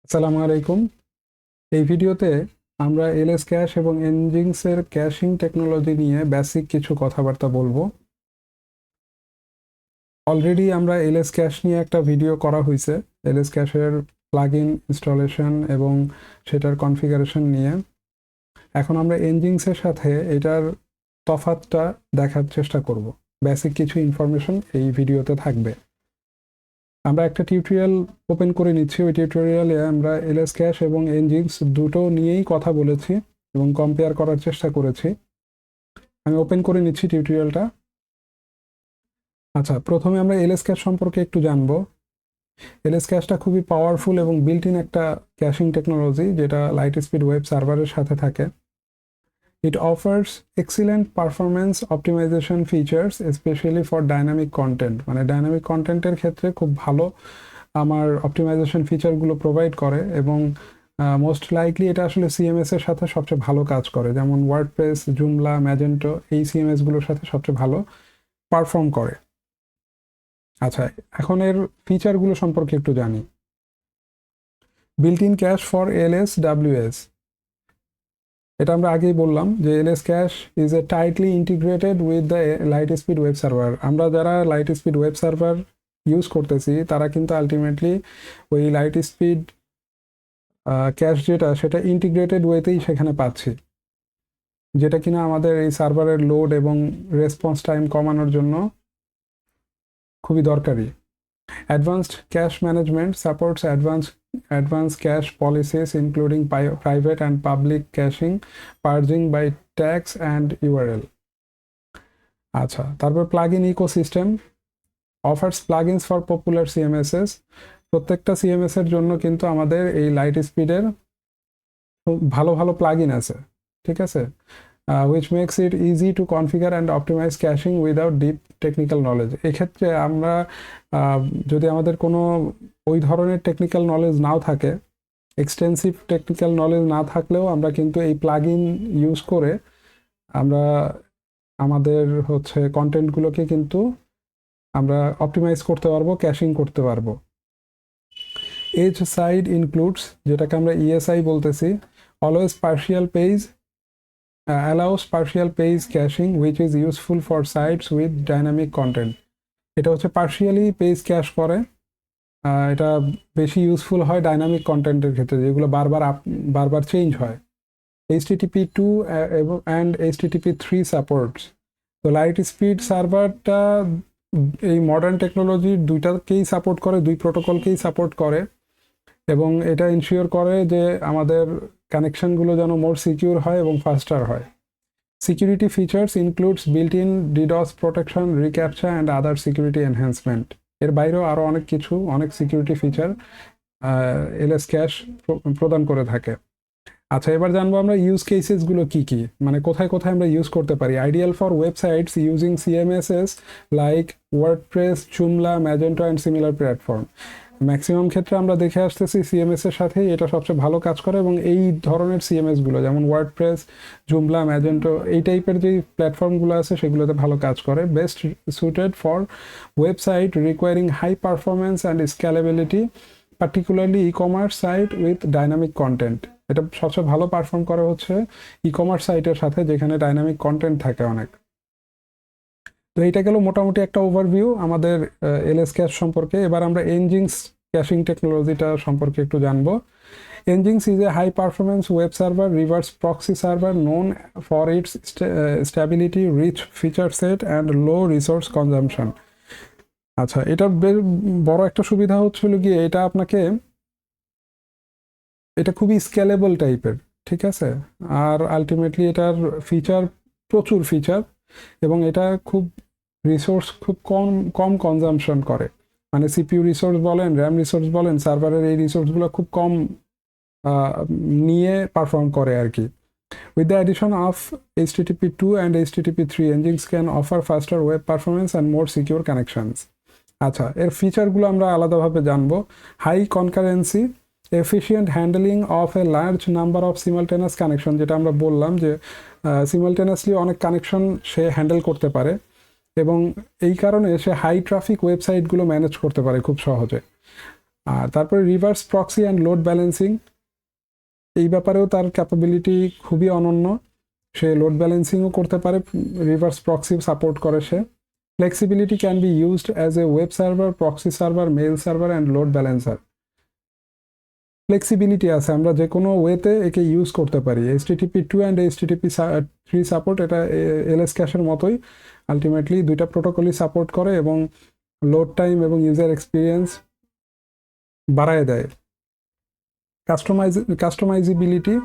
আসসালামু আলাইকুম। এই ভিডিওতে আমরা এলএস ক্যাশ এবং এনজিংসের ক্যাশিং টেকনোলজি নিয়ে বেসিক কিছু কথাবার্তা বলবো। অলরেডি আমরা এলএস ক্যাশ নিয়ে একটা ভিডিও করা হয়েছে, এলএস ক্যাশের প্লাগইন ইনস্টলেশন এবং সেটার কনফিগারেশন নিয়ে। এখন আমরা এনজিংসের সাথে এটার তফাৎটা দেখার চেষ্টা করব। বেসিক কিছু ইনফরমেশন এই ভিডিওতে থাকবে। আমরা একটা টিউটোরিয়াল ওপেন করে নিচ্ছি। ওই টিউটোরিয়ালে আমরা এলএস ক্যাশ এবং এনজিংস দুটো নিয়েই কথা বলেছি এবং কম্পেয়ার করার চেষ্টা করেছি। আমি ওপেন করে নিচ্ছি টিউটোরিয়ালটা। আচ্ছা, প্রথমে আমরা এলএস ক্যাশ সম্পর্কে একটু জানবো। এলএস ক্যাশটা খুবই পাওয়ারফুল এবং বিল্ট ইন একটা ক্যাশিং টেকনোলজি, যেটা লাইট স্পিড ওয়েব সার্ভারের সাথে থাকে। It offers excellent performance optimization features specially for dynamic content. মানে ডাইনামিক কন্টেন্টের ক্ষেত্রে খুব ভালো আমার অপটিমাইজেশন ফিচারগুলো প্রোভাইড করে এবং মোস্ট লাইকলি এটা আসলে সিএমএস এর সাথে সবচেয়ে ভালো কাজ করে, যেমন ওয়ার্ডপ্রেস, জুমলা, ম্যাজেন্টো এই সিএমএস গুলোর সাথে সবচেয়ে ভালো পারফর্ম করে। আচ্ছা, এখন এর ফিচারগুলো সম্পর্কে একটু জানি। Built in cache for LS WS, এটা আমরা আগেই বললাম যে LS cache is a tightly integrated with the LiteSpeed web server. আমরা যারা LiteSpeed web server use করতেছি তারা কিন্তু আলটিমেটলি ওই লাইট স্পিড ক্যাশ যেটা সেটা ইন্টিগ্রেটেড ওয়েতেই সেখানে পাচ্ছি, যেটা কিনা আমাদের এই সার্ভারের লোড এবং রেসপন্স টাইম কমানোর জন্য খুবই দরকারি। Advanced cache management supports advance cache policies including private and public caching, purging by tags and URL. আচ্ছা, তারপর plugin ecosystem offers plugins for popular CMSs. প্রত্যেকটা সিএমএস এর জন্য কিন্তু আমাদের এই লাইট স্পিডের ভালো ভালো প্লাগইন আছে, ঠিক আছে, which makes it easy to configure and optimize caching without deep technical knowledge. এক্ষেত্রে আমরা যদি আমাদের কোনো ওই ধরনের টেকনিক্যাল নলেজ নাও থাকে, এক্সটেন্সিভ টেকনিক্যাল নলেজ না থাকলেও আমরা কিন্তু এই প্লাগইন ইউজ করে আমরা আমাদের কন্টেন্টগুলোকে কিন্তু আমরা অপটিমাইজ করতে পারবো, ক্যাশিং করতে পারবো। এজ সাইড ইনক্লুডস, যেটাকে আমরা ইএসআই বলতেছি, always partial page allows partial page caching which is useful for sites with dynamic content. এটা পার্শিয়ালি পেজ ক্যাশ করে, এটা বেশি ইউজফুল হয় ডাইনামিক কন্টেন্টের ক্ষেত্রে, যেগুলো বারবার চেঞ্জ হয়। HTTP2 and HTTP3 supports. তো লাইট স্পিড সার্ভারটা এই মডার্ন টেকনোলজি দুইটাকেই সাপোর্ট করে, দুই প্রোটোকলকেই সাপোর্ট করে এবং এটা ইনশিওর করে যে আমাদের কানেকশনগুলো যেন মোর সিকিউর হয় এবং ফাস্টার হয়। Security features includes built in deeds protection, recaptcha and other security enhancement. এর বাইরেও আরও অনেক সিকিউরিটি ফিচার এলএস ক্যাশ প্রদান করে থাকে। আচ্ছা, এবার জানবো আমরা ইউজ কেসেসগুলো কী কী, মানে কোথায় কোথায় আমরা ইউজ করতে পারি। Ideal for websites using CMSs like WordPress, Joomla, Magento and similar platform. Maximum ক্ষেত্রে আমরা দেখে আসতেছি সিএমএস এর সাথেই এটা সবচেয়ে ভালো কাজ করে এবং এই ধরনের সিএমএসগুলো যেমন ওয়ার্ডপ্রেস, জুমলা, ম্যাজেন্টো এই টাইপের যে প্ল্যাটফর্মগুলো আছে সেগুলোতে ভালো কাজ করে। Best suited for website requiring high performance and scalability, particularly e commerce site with dynamic content. এটা সবচেয়ে ভালো পারফর্ম করে ই কমার্স সাইটের সাথে, যেখানে ডাইনামিক কন্টেন্ট থাকে অনেক। তো এইটা গেল মোটামুটি একটা ওভারভিউ আমাদের এলএস ক্যাশ সম্পর্কে। এবার আমরা এনজিংস ক্যাশিং টেকনোলজিটা সম্পর্কে একটু জানবো। Nginx is a high performance web server reverse proxy server known for its stability, rich feature set and low resource consumption. আচ্ছা, এটার বড় একটা সুবিধা গিয়ে এটা খুবই স্কেলেবল টাইপের, ঠিক আছে, আর আলটিমেটলি এটার প্রচুর ফিচার এবং এটা রিসোর্স খুব কম কনজাম্পশন করে। মানে সিপিইউ রিসোর্স বলেন, র্যাম রিসোর্স বলেন, সার্ভারের এই রিসোর্সগুলো খুব কম নিয়ে পারফর্ম করে আর কি। With the addition of HTTP2 and HTTP3, Nginx can offer faster web performance and more secure connections. আচ্ছা, এর ফিচারগুলো আমরা আলাদাভাবে জানবো। High concurrency, efficient handling of a large number of simultaneous connection, যেটা আমরা বললাম যে সিমালটেনাসলি অনেক কানেকশন সে হ্যান্ডেল করতে পারে এবং এই কারণে সে হাই ট্রাফিক ওয়েবসাইটগুলো ম্যানেজ করতে পারে খুব সহজে। আর তারপরে reverse proxy and load balancing, এই ব্যাপারেও তার ক্যাপাবিলিটি খুবই অনন্য। সে লোড ব্যালেন্সিংও করতে পারে, রিভার্স প্রক্সি সাপোর্ট করে সে। Flexibility can be used as a web server, proxy server, mail server and load balancer. Flexibility আছে, আমরা যে কোনো ওয়েতে একে ইউজ করতে পারি। HTTP2 অ্যান্ড HTTP3 সাপোর্ট, এটা এলএস ক্যাশের মতোই আলটিমেটলি দুইটা প্রোটোকলই সাপোর্ট করে এবং লোড টাইম এবং ইউজার এক্সপিরিয়েন্স বাড়ায় দেয়। কাস্টমাইজেবিলিটি,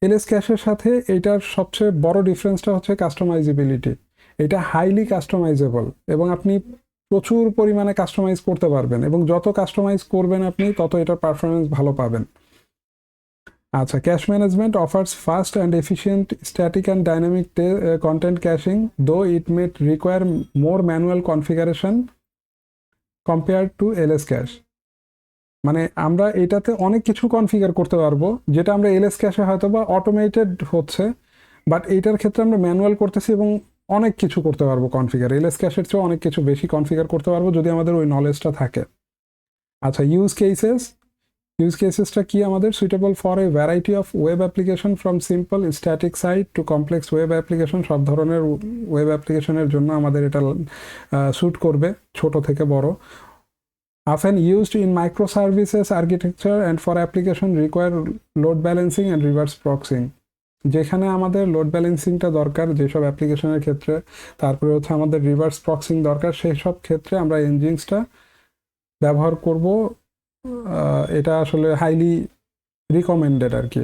এলএস ক্যাশের সাথে এটার সবচেয়ে বড় ডিফারেন্সটা হচ্ছে কাস্টমাইজেবিলিটি। এটা হাইলি কাস্টমাইজেবল এবং আপনি প্রচুর পরিমাণে কাস্টমাইজ করতে পারবেন, এবং যত কাস্টমাইজ করবেন আপনি তত এটার পারফরমেন্স ভালো পাবেন। আচ্ছা, cache management offers fast and efficient static and dynamic content caching, though it may require more manual configuration compare to LS cache. মানে আমরা এটাতে অনেক কিছু কনফিগার করতে পারবো, যেটা আমরা এলএস ক্যাশে হয়তো বা অটোমেটেড হচ্ছে, বাট এইটার ক্ষেত্রে আমরা ম্যানুয়াল করতেছি এবং অনেক কিছু করতে পারবো কনফিগার। এলএস ক্যাশের চেয়েও অনেক কিছু বেশি কনফিগার করতে পারবো যদি আমাদের ওই নলেজটা থাকে। আচ্ছা, ইউজ কেসেসটা কি আমাদের? Suitable for a variety of web application from simple static site to complex web application. সব ধরনের ওয়েব অ্যাপ্লিকেশনের জন্য আমাদের এটা স্যুট করবে, ছোট থেকে বড়। Often used in microservices architecture and for application require load balancing and reverse proxying. যেখানে আমাদের লোড ব্যালেন্সিংটা দরকার যেসব অ্যাপ্লিকেশনের ক্ষেত্রে, তারপরে হচ্ছে আমাদের রিভার্স প্রক্সিং দরকার, সেই সব ক্ষেত্রে আমরা এনজিংসটা ব্যবহার করব। এটা আসলে হাইলি রিকমেন্ডেড আর কি।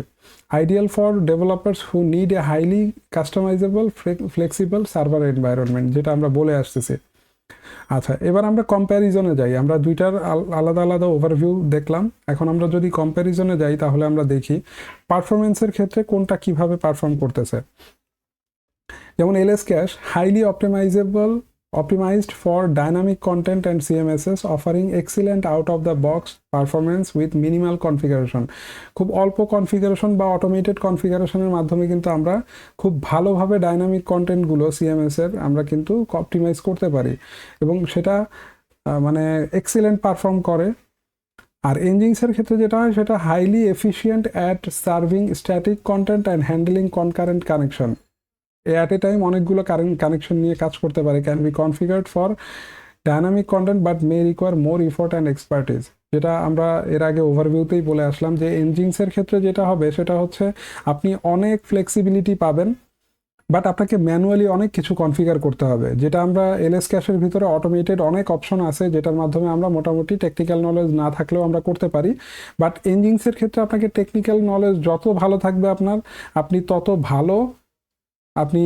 Ideal for developers who need a highly customisable flexible server environment, যেটা আমরা বলে আসতেছি। আচ্ছা, এবার আমরা কম্প্যারিজনে যাই। আমরা দুইটার আলাদা আলাদা ওভারভিউ দেখলাম, এখন আমরা যদি কম্প্যারিজনে যাই তাহলে আমরা দেখি পারফরমেন্সের ক্ষেত্রে কোনটা কিভাবে পারফর্ম করতেছে। যেমন LS cash highly optimized for dynamic content and CMSs, offering excellent out-of-the-box performance with minimal configuration. খুব অল্প কনফিগারেশন বা অটোমেটেড কনফিগারেশনের মাধ্যমে কিন্তু আমরা খুব ভালোভাবে ডাইনামিক কন্টেন্টগুলো সিএমএসের আমরা কিন্তু অপটিমাইজ করতে পারি এবং সেটা মানে এক্সিলেন্ট পারফর্ম করে। আর এনজিংসের ক্ষেত্রে যেটা হয় সেটা highly efficient at serving static content and handling concurrent connection. At a time অনেকগুলো কানেকশন নিয়ে কাজ করতে পারে। Can be configured for dynamic content but May require more effort and expertise. যেটা আমরা এর আগে ওভারভিউতেই বলে আসলাম যে এনজিংসের ক্ষেত্রে যেটা হবে সেটা হচ্ছে আপনি অনেক ফ্লেক্সিবিলিটি পাবেন, বাট আপনাকে ম্যানুয়ালি অনেক কিছু কনফিগার করতে হবে। যেটা আমরা এলএস ক্যাশের ভিতরে অটোমেটেড অনেক অপশন আছে যেটার মাধ্যমে আমরা মোটামুটি টেকনিক্যাল নলেজ না থাকলেও আমরা করতে পারি। বাট এনজিংসের ক্ষেত্রে আপনাকে টেকনিক্যাল নলেজ যত ভালো থাকবে আপনি তত ভালো আপনি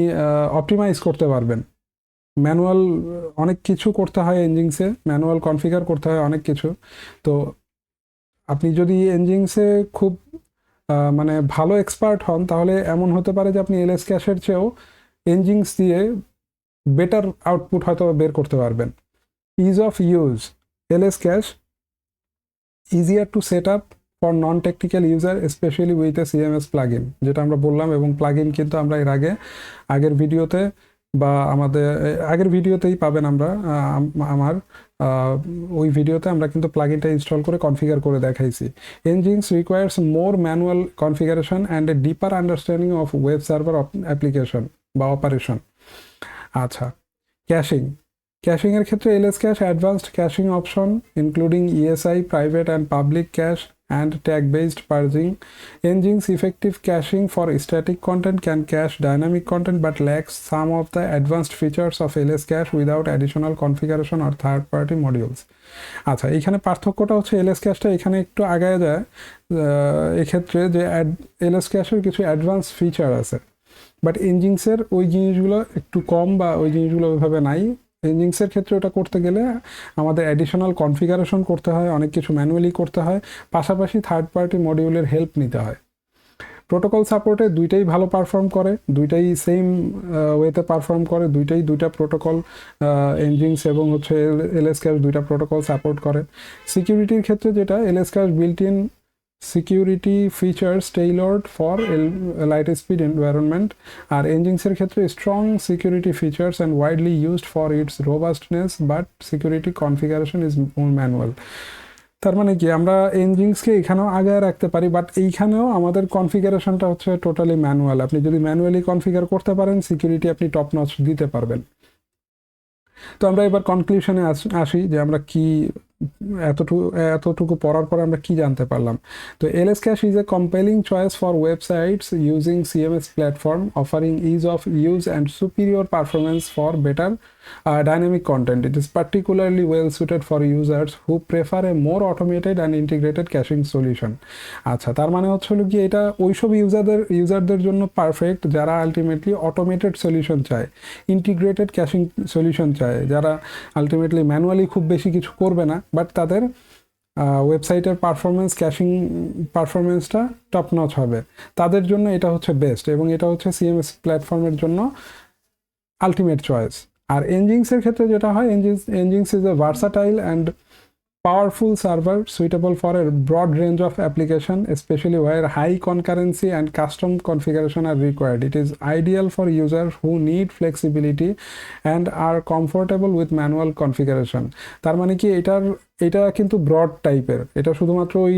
অপটিমাইজ করতে পারবেন। ম্যানুয়াল অনেক কিছু করতে হয় এনজিংসে, ম্যানুয়াল কনফিগার করতে হয় অনেক কিছু। তো আপনি যদি এনজিংসে খুব মানে ভালো এক্সপার্ট হন তাহলে এমন হতে পারে যে আপনি এলএস ক্যাশের চেয়েও এনজিংস দিয়ে বেটার আউটপুট হয়তো বের করতে পারবেন। Is of use, LS cash easier two set up for non technical user specially with a CMS plugin, যেটা আমরা বললাম। এবং প্লাগইন কিন্তু আমরা এর আগের ভিডিওতে বা আমাদের আগের ভিডিওতেই পাবেন। আমার ওই ভিডিওতে আমরা কিন্তু প্লাগইনটা ইনস্টল করে কনফিগার করে দেখাইছি। Nginx requires more manual configuration and a deeper understanding of web server application বা অপারেশন। আচ্ছা, ক্যাশিংয়ের ক্ষেত্রে LS cache advanced caching option including ESI, private and public cache and tag-based parsing. Nginx effective caching for static content can cache dynamic content but lacks some of the advanced features of LS cache without additional configuration or third-party modules. আচ্ছা, এখানে পার্থক্যটা হচ্ছে LS ক্যাশটা এখানে একটু আগায় যায় এক্ষেত্রে যে এলএস ক্যাশের কিছু অ্যাডভান্স ফিচার আছে, বাট এনজিংসের ওই জিনিসগুলো একটু কম বা ওই জিনিসগুলো ওইভাবে নাই। এনজিংসের ক্ষেত্রে ওটা করতে গেলে আমাদের অ্যাডিশনাল কনফিগারেশন করতে হয়, অনেক কিছু ম্যানুয়ালি করতে হয়, পাশাপাশি থার্ড পার্টি মডিউলের হেল্প নিতে হয়। প্রোটোকল সাপোর্টে দুইটাই ভালো পারফর্ম করে, দুইটাই সেম ওয়েতে পারফর্ম করে, দুইটা প্রোটোকল এনজিংস এবং হচ্ছে এলএস ক্যাশ দুইটা প্রোটোকল সাপোর্ট করে। সিকিউরিটির ক্ষেত্রে যেটা LS cache built in security features tailored for LiteSpeed environment, আর এনজিংসের ক্ষেত্রে strong security features and widely used for its robustness but security configuration is more manual. তার মানে কি আমরা এনজিংসকে এখানেও আগায় রাখতে পারি, বাট এইখানেও আমাদের কনফিগারেশনটা হচ্ছে টোটালি ম্যানুয়াল। আপনি যদি ম্যানুয়ালি কনফিগার করতে পারেন, সিকিউরিটি আপনি টপ নচ দিতে পারবেন। তো আমরা এবার কনক্লুশনে আসি যে আমরা কি এতটুকু পড়ার পর আমরা কি জানতে পারলাম। তো LS cache is A compelling choice for websites using CMS platform, offering is of use and superior performance for better dynamic content. It is particularly well suited for users who prefer a more automated and integrated caching solution. আচ্ছা, তার মানে হচ্ছে হলো কি এটা ওইসব ইউজারদের জন্য perfect যারা আলটিমেটলি অটোমেটেড সলিউশন চায়, ইন্টিগ্রেটেড ক্যাশিং সলিউশন চায়, যারা আলটিমেটলি ম্যানুয়ালি খুব বেশি কিছু করবে না, বাট তাদের ওয়েবসাইটের ক্যাশিং পারফরমেন্সটা টপ নচ হবে, তাদের জন্য এটা হচ্ছে বেস্ট, এবং এটা হচ্ছে সিএমএস প্ল্যাটফর্মের জন্য আলটিমেট চয়েস। আর এনজিংসের ক্ষেত্রে যেটা হয়, Nginx is a versatile and powerful server suitable for a broad range of application, especially where high concurrency and custom configuration are required. It is ideal for users who need flexibility and are comfortable with manual configuration. তার মানে কি এটা কিন্তু broad টাইপের, এটা শুধুমাত্র ওই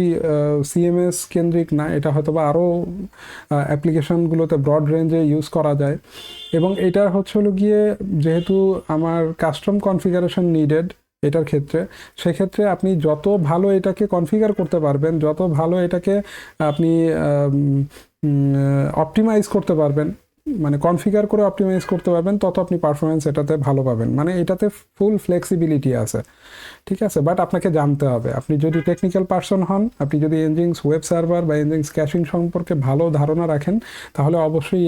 CMS কেন্দ্রিক না, এটা হয়তো বা আরও অ্যাপ্লিকেশনগুলোতে ব্রড রেঞ্জে ইউজ করা যায়। এবং এটা হচ্ছে হলো গিয়ে যেহেতু আমার কাস্টম কনফিগারেশন নিডেড এটার ক্ষেত্রে, সেক্ষেত্রে আপনি যত ভালো এটাকে কনফিগার করতে পারবেন, যত ভালো এটাকে আপনি অপটিমাইজ করতে পারবেন, মানে কনফিগার করে অপটিমাইজ করতে পারবেন, তত আপনি পারফরমেন্স এটাতে ভালো পাবেন। মানে এটাতে ফুল ফ্লেক্সিবিলিটি আছে, ঠিক আছে। বাট আপনাকে জানতে হবে, আপনি যদি টেকনিক্যাল পার্সন হন, আপনি যদি এনজিংস ওয়েব সার্ভার বা এনজিংস ক্যাশিং সম্পর্কে ভালো ধারণা রাখেন, তাহলে অবশ্যই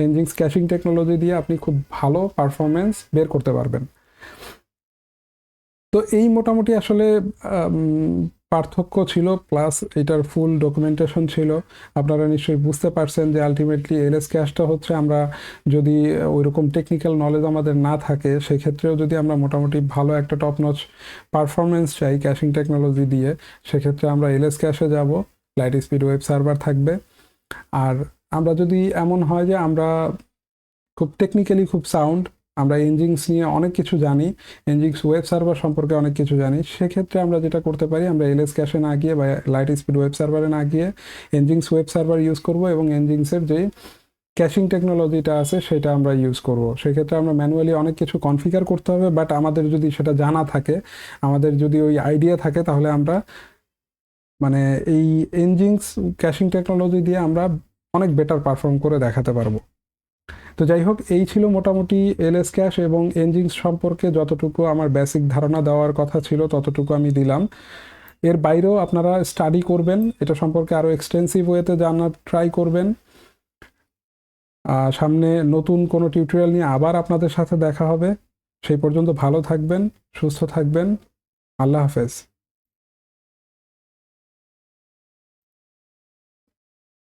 এনজিংস ক্যাশিং টেকনোলজি দিয়ে আপনি খুব ভালো পারফরমেন্স বের করতে পারবেন। তো এই মোটামুটি আসলে পার্থক্য ছিল, প্লাস এটার ফুল ডকুমেন্টেশন ছিল। আপনারা নিশ্চয়ই বুঝতে পারছেন যে আলটিমেটলি এলএস ক্যাশটা হচ্ছে, আমরা যদি ওইরকম টেকনিক্যাল নলেজ আমাদের না থাকে, সেক্ষেত্রেও যদি আমরা মোটামুটি ভালো একটা টপ নচ পারফরমেন্স চাই ক্যাশিং টেকনোলজি দিয়ে, সেক্ষেত্রে আমরা এলএস ক্যাশে যাব, লাইট স্পিড ওয়েব সার্ভার থাকবে। আর আমরা যদি এমন হয় যে আমরা খুব টেকনিক্যালি খুব সাউন্ড, আমরা এনজিংস নিয়ে অনেক কিছু জানি, এনজিংস ওয়েব সার্ভার সম্পর্কে অনেক কিছু জানি, সেক্ষেত্রে আমরা যেটা করতে পারি, আমরা এলএস ক্যাশে না গিয়ে বা লাইট স্পিড ওয়েব সার্ভারে না গিয়ে এনজিংস ওয়েব সার্ভার ইউজ করব, এবং এনজিংসের যে ক্যাশিং টেকনোলজিটা আছে সেটা আমরা ইউজ করব। সেক্ষেত্রে আমরা ম্যানুয়ালি অনেক কিছু কনফিগার করতে হবে, বাট আমাদের যদি সেটা জানা থাকে, আমাদের যদি ওই আইডিয়া থাকে, তাহলে আমরা মানে এই এনজিংস ক্যাশিং টেকনোলজি দিয়ে আমরা অনেক বেটার পারফর্ম করে দেখাতে পারবো। তো যাই হোক, এই ছিল মোটামুটি এলএস ক্যাশ এবং এনজিংস সম্পর্কে যতটুকু আমার বেসিক ধারণা দেওয়ার কথা ছিল ততটুকু আমি দিলাম। এর বাইরেও আপনারা স্টাডি করবেন, এটা সম্পর্কে আরও এক্সটেন্সিভ ওয়েতে জানার ট্রাই করবেন। সামনে নতুন কোনো টিউটোরিয়াল নিয়ে আবার আপনাদের সাথে দেখা হবে। সেই পর্যন্ত ভালো থাকবেন, সুস্থ থাকবেন। আল্লাহ হাফেজ।